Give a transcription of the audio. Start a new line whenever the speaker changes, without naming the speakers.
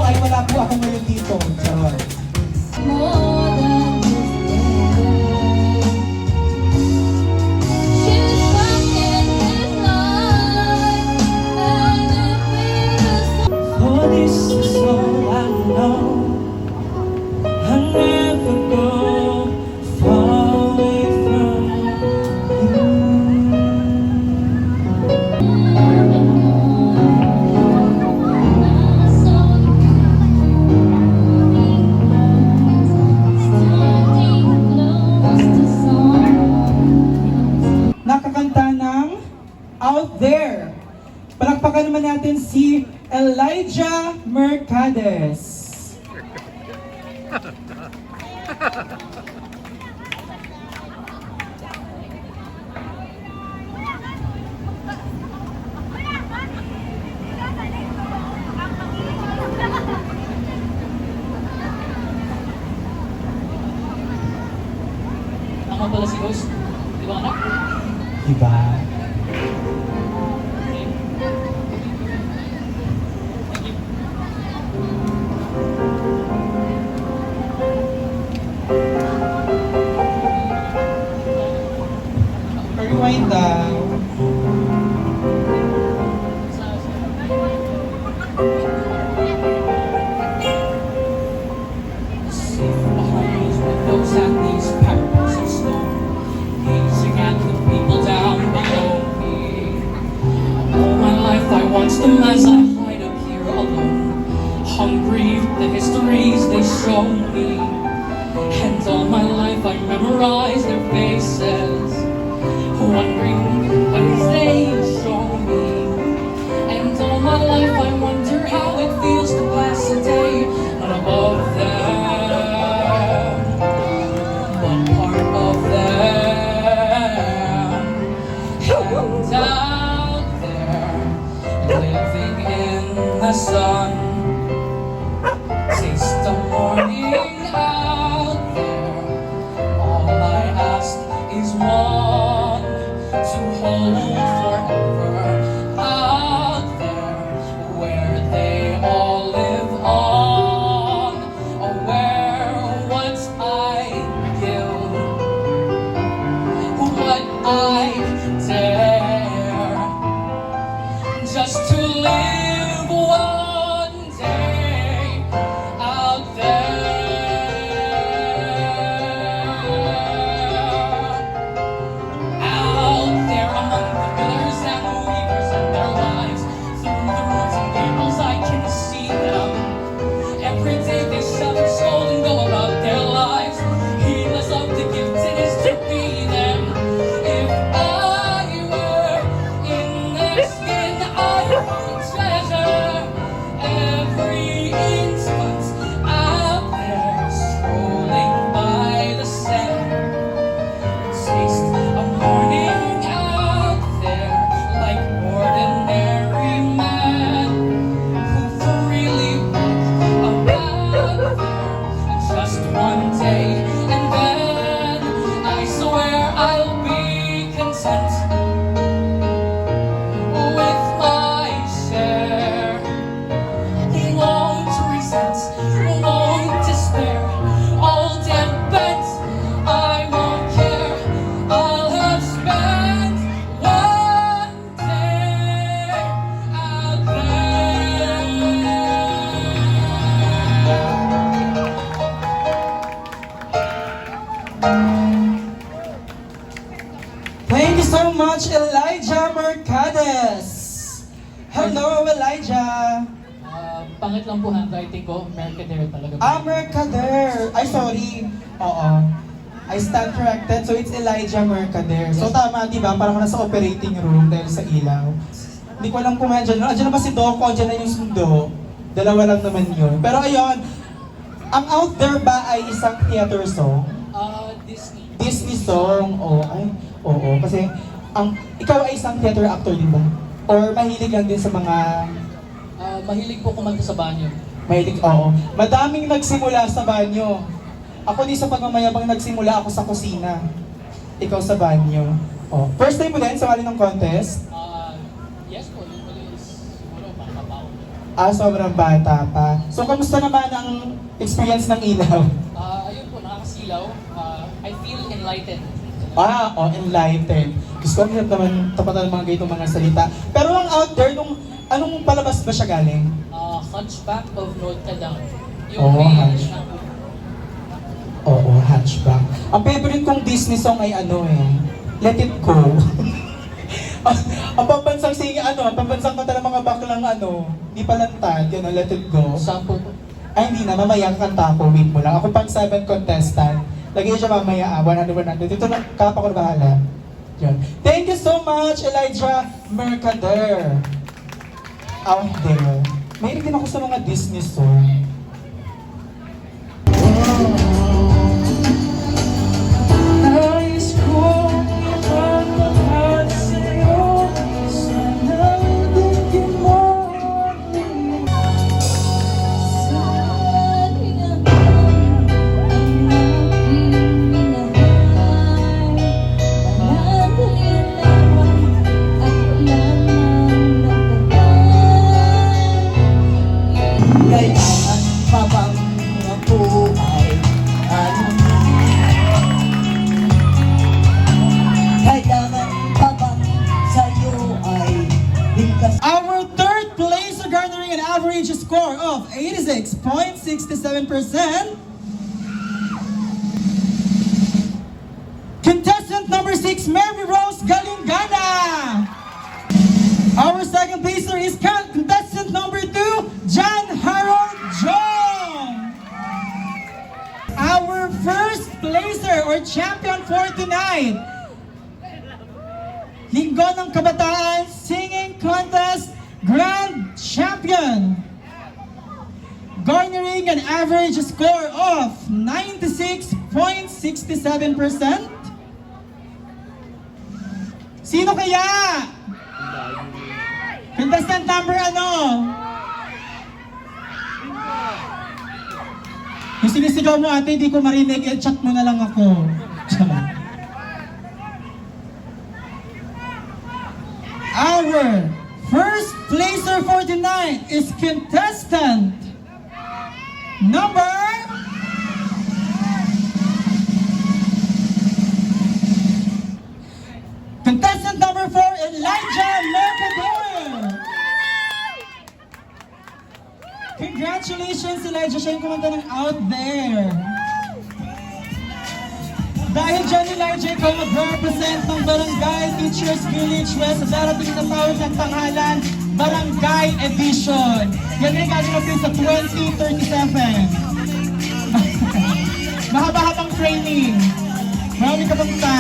ay wala po ako ngayon dito. Charot.
More than she's stuck in his life, and it feels
For this is all I know. I'll never go far away from you.
Nakakanta ng Out There. Palakpakan naman natin si Elijah Mercades.
Ako pala si host. Di ba anak?
Diba?
Okay. Thank you.
Rewind daw.
Safe behind windows and these parapets of stone, gazing at the people down below me. All my life I watched them as I hide up here alone, hungry for the histories they show me. And all my life I memorize their faces, wondering what they show me. And all my life I wonder how it feels to pass a day not above them, but part of them. And out there, living in the sun, taste the morning out there. All I ask is one to hold forever out there, where they all live on, or where what I give, what I dare, just to live one day out there among the pillars and the weavers of their lives. Through the roads and gables I can see them. Every day they shout and scold and go about their lives, heedless of the gift it is to be them. If I were in their skin, I would treasure every instant out there, strolling by the sand. Taste a morning out there, like ordinary man who freely walk about there just one day, and then I swear I'll be content with my share. Won't resent, won't despair, all dead bent, I won't care. I'll have spent one day out there.
Thank you so much, Elijah Mercades. Hello, Elijah.
Pangit lang po handwriting ko, Mercader talaga.
Mercader. Ay, sorry. Oo. I stand corrected. So, it's Elijah Mercader. So, tama, di ba? Parang nasa operating room dahil sa ilaw. Hindi ko alam kung andyan na ba si Doc, andyan na yung sundo. Dalawa lang naman yun. Pero ayun, ang Out There ba ay isang theater song?
Disney.
Disney song? Oo. Kasi, ikaw ay isang theater actor din ba? Or mahilig lang din sa mga...
Mahilig po kumanta sa banyo.
Mahilig, oo. Madaming nagsimula sa banyo. Ako din sa pagmamayabang nagsimula ako sa kusina. Ikaw sa banyo. Oh. First time mo din sumali ng contest?
Yes po, usually is siguro baka pa ako.
Sobrang bata pa. So, kamusta naman ang experience ng ilaw?
Ayun po, nakakasilaw. I feel enlightened.
Enlightened. Gusto ko naman tapatan ng mga ganitong mga salita. Pero ang out there, anong palabas ba siya galing?
Hunchback of Notre Dame.
Hunchback. Hunchback. Ang favorite kong Disney song ay Let It Go. Ang pambansang pambansang kanta ng mga baklang di palantad, Let It Go.
Sample po.
Ay, hindi na, mamaya kakanta ako, wait mo lang. Ako pang 7 contestant. Lagay siya mamaya, 100. Dito na, kapa ko na bahala. Yun. Thank you so much, Elijah Mercader. Out there. Mahilig din ako sa mga Disney song. Nais ko ipagmahal sa'yo, sana ibigin mo
Kailangan pa bang mabuhay? Kailangan pa bang sa'yo ay ligtas?
Our third place garnering an average score of 86.67%. Contestant number 6, Mary Rose Galingana. Our second placer is contestant number 2, John Harold Jong. Our first placer or champion for tonight, Linggo ng Kabataan Singing Contest Grand Champion, garnering an average score of 96.67%. Sino kaya? Contestant number Yung sinisigaw mo ate, di ko marinig, chat mo na lang ako. Our first placer for tonight is contestant number contestant number 4, Elijah Mercader. Congratulations, Elijah. Siya yung kumanta ng Out There. Dahil dyan, Elijah, ikaw mag-represent ng Barangay Teachers Village West sa darating na taon ng pangalan, Barangay Edition. Yan rin gagawin sa 2037. Mahaba-habang training. Marami ka pang time.